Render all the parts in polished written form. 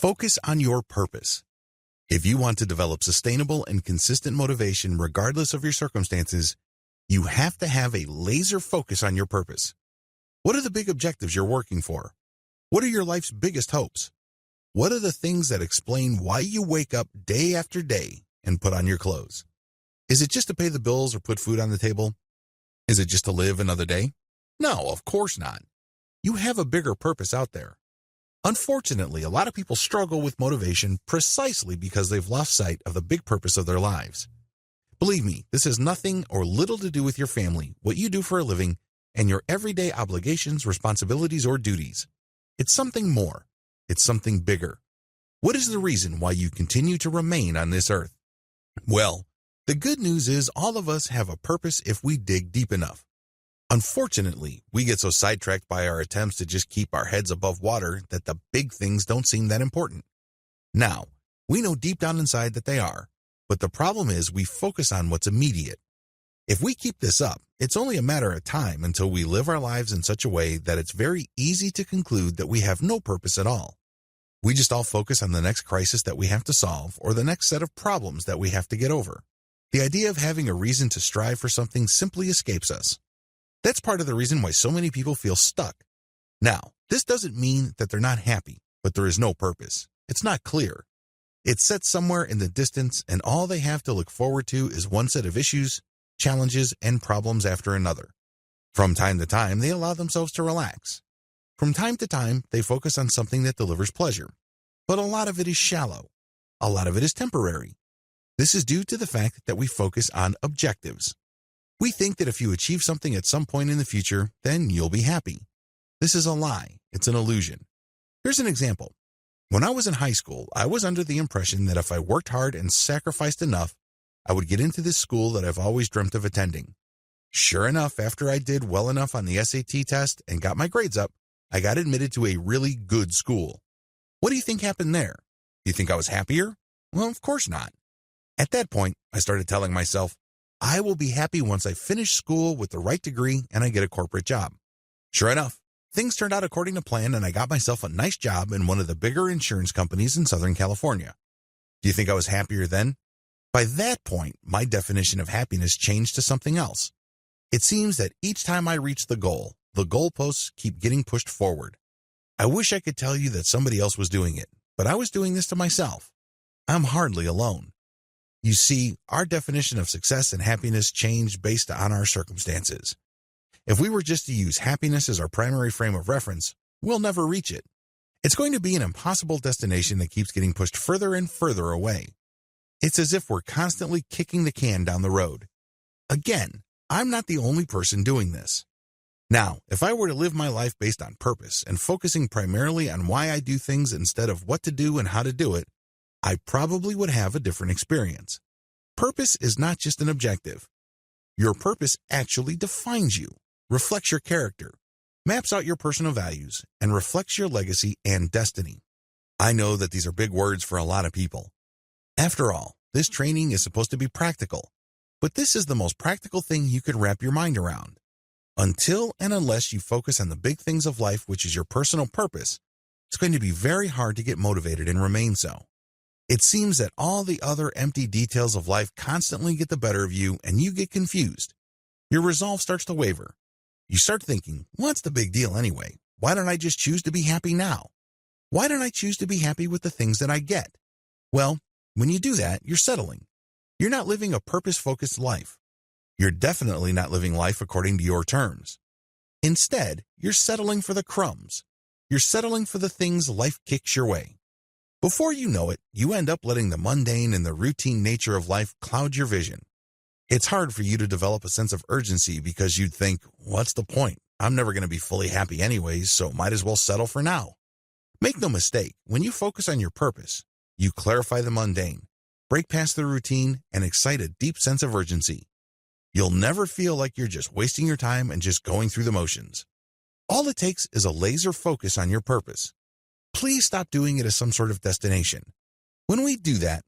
Focus on your purpose. If you want to develop sustainable and consistent motivation regardless of your circumstances, you have to have a laser focus on your purpose. What are the big objectives you're working for? What are your life's biggest hopes? What are the things that explain why you wake up day after day and put on your clothes? Is it just to pay the bills or put food on the table? Is it just to live another day? No, of course not. You have a bigger purpose out there. Unfortunately, a lot of people struggle with motivation precisely because they've lost sight of the big purpose of their lives. Believe me, this has nothing or little to do with your family, what you do for a living, and your everyday obligations, responsibilities, or duties. It's something more. It's something bigger. What is the reason why you continue to remain on this earth? Well, the good news is all of us have a purpose if we dig deep enough. Unfortunately, we get so sidetracked by our attempts to just keep our heads above water that the big things don't seem that important. Now, we know deep down inside that they are, but the problem is we focus on what's immediate. If we keep this up, it's only a matter of time until we live our lives in such a way that it's very easy to conclude that we have no purpose at all. We just all focus on the next crisis that we have to solve or the next set of problems that we have to get over. The idea of having a reason to strive for something simply escapes us. That's part of the reason why so many people feel stuck. Now, this doesn't mean that they're not happy, but there is no purpose. It's not clear. It's set somewhere in the distance, and all they have to look forward to is one set of issues, challenges, and problems after another. From time to time, they allow themselves to relax. From time to time, they focus on something that delivers pleasure. But a lot of it is shallow. A lot of it is temporary. This is due to the fact that we focus on objectives. We think that if you achieve something at some point in the future, then you'll be happy. This is a lie. It's an illusion. Here's an example. When I was in high school, I was under the impression that if I worked hard and sacrificed enough, I would get into this school that I've always dreamt of attending. Sure enough, after I did well enough on the SAT test and got my grades up, I got admitted to a really good school. What do you think happened there? Do you think I was happier? Well, of course not. At that point, I started telling myself, I will be happy once I finish school with the right degree and I get a corporate job. Sure enough, things turned out according to plan and I got myself a nice job in one of the bigger insurance companies in Southern California. Do you think I was happier then? By that point, my definition of happiness changed to something else. It seems that each time I reach the goalposts keep getting pushed forward. I wish I could tell you that somebody else was doing it, but I was doing this to myself. I'm hardly alone. You see, our definition of success and happiness changed based on our circumstances. If we were just to use happiness as our primary frame of reference, we'll never reach it. It's going to be an impossible destination that keeps getting pushed further and further away. It's as if we're constantly kicking the can down the road. Again, I'm not the only person doing this. Now, if I were to live my life based on purpose and focusing primarily on why I do things instead of what to do and how to do it, I probably would have a different experience. Purpose is not just an objective. Your purpose actually defines you, reflects your character, maps out your personal values, and reflects your legacy and destiny. I know that these are big words for a lot of people. After all, this training is supposed to be practical, but this is the most practical thing you could wrap your mind around. Until and unless you focus on the big things of life, which is your personal purpose, it's going to be very hard to get motivated and remain so. It seems that all the other empty details of life constantly get the better of you and you get confused. Your resolve starts to waver. You start thinking, what's the big deal anyway? Why don't I just choose to be happy now? Why don't I choose to be happy with the things that I get? Well, when you do that, you're settling. You're not living a purpose-focused life. You're definitely not living life according to your terms. Instead, you're settling for the crumbs. You're settling for the things life kicks your way. Before you know it, you end up letting the mundane and the routine nature of life cloud your vision. It's hard for you to develop a sense of urgency because you'd think, what's the point? I'm never going to be fully happy anyways, so might as well settle for now. Make no mistake, when you focus on your purpose, you clarify the mundane, break past the routine, and excite a deep sense of urgency. You'll never feel like you're just wasting your time and just going through the motions. All it takes is a laser focus on your purpose. Please stop doing it as some sort of destination. When we do that,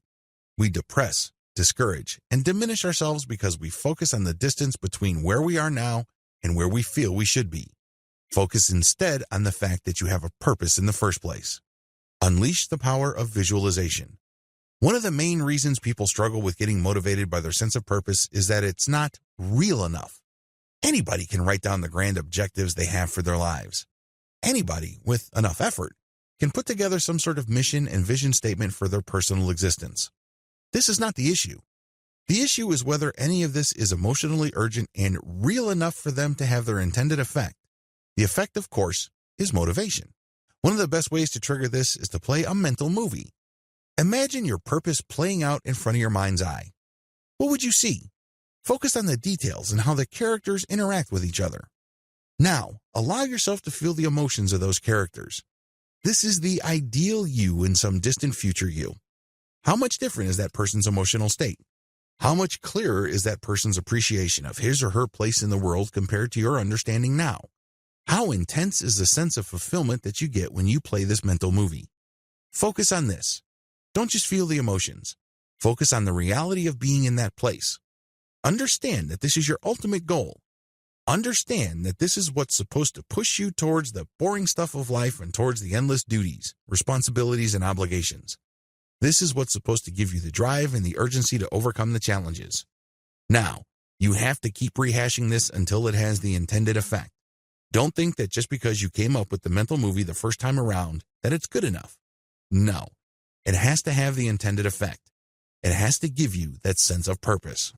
we depress, discourage, and diminish ourselves because we focus on the distance between where we are now and where we feel we should be. Focus instead on the fact that you have a purpose in the first place. Unleash the power of visualization. One of the main reasons people struggle with getting motivated by their sense of purpose is that it's not real enough. Anybody can write down the grand objectives they have for their lives. Anybody, with enough effort, can put together some sort of mission and vision statement for their personal existence. This is not the issue. The issue is whether any of this is emotionally urgent and real enough for them to have their intended effect. The effect, of course, is motivation. One of the best ways to trigger this is to play a mental movie. Imagine your purpose playing out in front of your mind's eye. What would you see? Focus on the details and how the characters interact with each other. Now, allow yourself to feel the emotions of those characters. This is the ideal you in some distant future you. How much different is that person's emotional state? How much clearer is that person's appreciation of his or her place in the world compared to your understanding now? How intense is the sense of fulfillment that you get when you play this mental movie? Focus on this. Don't just feel the emotions. Focus on the reality of being in that place. Understand that this is your ultimate goal. Understand that this is what's supposed to push you towards the boring stuff of life and towards the endless duties, responsibilities, and obligations. This is what's supposed to give you the drive and the urgency to overcome the challenges. Now, you have to keep rehashing this until it has the intended effect. Don't think that just because you came up with the mental movie the first time around, that it's good enough. No, it has to have the intended effect. It has to give you that sense of purpose.